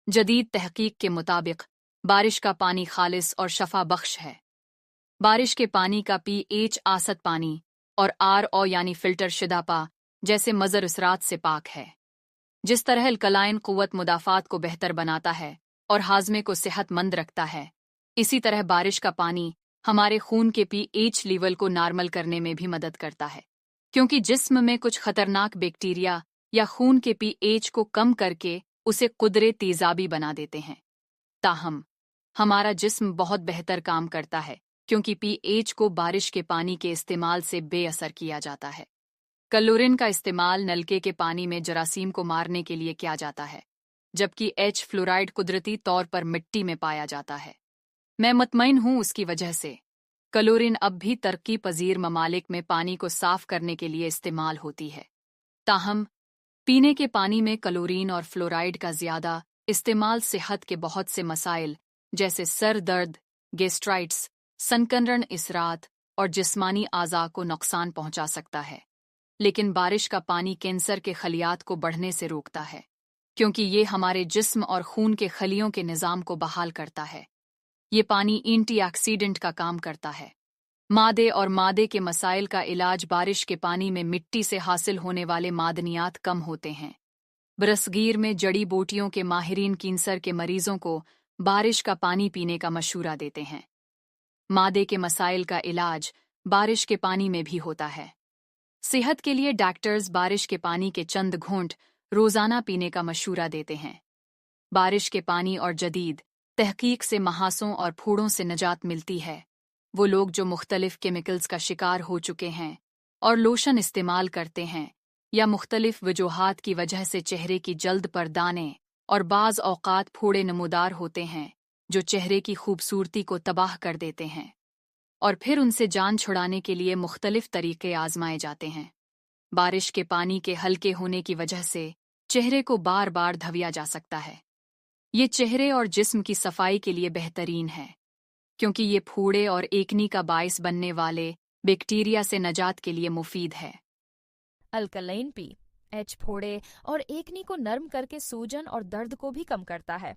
जदीद तहकीक के मुताबिक बारिश का पानी खालिस और शफा बख्श है। बारिश के पानी का pH आसत पानी और RO यानी फिल्टर शुदा पा जैसे मज़र असरात से पाक है। जिस तरह अल्कलाइन क़ुव्वत मुदाफ़ात को बेहतर बनाता है और हाज़मे को सेहतमंद रखता है, इसी तरह बारिश का पानी हमारे खून के pH लेवल को नॉर्मल करने में भी मदद करता है, क्योंकि जिस्म में कुछ खतरनाक बैक्टीरिया या खून के pH को कम करके उसे कुदरे तेज़ाबी बना देते हैं। ताहम हमारा जिस्म बहुत बेहतर काम करता है क्योंकि pH को बारिश के पानी के इस्तेमाल से बेअसर किया जाता है। क्लोरीन का इस्तेमाल नलके के पानी में जरासीम को मारने के लिए किया जाता है, जबकि H फ्लोराइड कुदरती तौर पर मिट्टी में पाया जाता है। मैं मुतमईन हूँ उसकी वजह से। क्लोरीन अब भी तरक्की पजीर ममालिक में पानी को साफ करने के लिए इस्तेमाल होती है। ताहम पीने के पानी में क्लोरीन और फ्लोराइड का ज़्यादा इस्तेमाल सेहत के बहुत से मसाइल जैसे सर दर्द, गैस्ट्राइटिस, संकरण इसरात और जिस्मानी आज़ा को नुकसान पहुंचा सकता है। लेकिन बारिश का पानी कैंसर के खलियात को बढ़ने से रोकता है, क्योंकि ये हमारे जिस्म और खून के खलियों के निज़ाम को बहाल करता है। ये पानी एंटीऑक्सीडेंट का काम करता है। मादे और मादे के मसाइल का इलाज बारिश के पानी में मिट्टी से हासिल होने वाले मादनियात कम होते हैं। बरसगीर में जड़ी बूटियों के माहिरीन कैंसर के मरीजों को बारिश का पानी पीने का मशवरा देते हैं। मादे के मसाइल का इलाज बारिश के पानी में भी होता है। सेहत के लिए डॉक्टर्स बारिश के पानी के चंद घूंट रोज़ाना पीने का मशवरा देते हैं। बारिश के पानी और जदीद तहकीक से महासों और फूड़ों से निजात मिलती है। वो लोग जो मुख्तलिफ केमिकल्स का शिकार हो चुके हैं और लोशन इस्तेमाल करते हैं या मुख्तलिफ वजूहात की वजह से चेहरे की जल्द पर दाने और बाज़ औक़ात फोड़े नमूदार होते हैं, जो चेहरे की खूबसूरती को तबाह कर देते हैं, और फिर उनसे जान छुड़ाने के लिए मुख्तलिफ तरीक़े आज़माए जाते हैं। बारिश के पानी के हल्के होने की वजह से चेहरे को बार बार धविया जा सकता है। ये चेहरे और जिस्म की सफाई के लिए बेहतरीन है, क्योंकि ये फूड़े और एकनी का बाइस बनने वाले बैक्टीरिया से नजात के लिए मुफीद है। अल्कलाइन पी H फोड़े और एकनी को नरम करके सूजन और दर्द को भी कम करता है।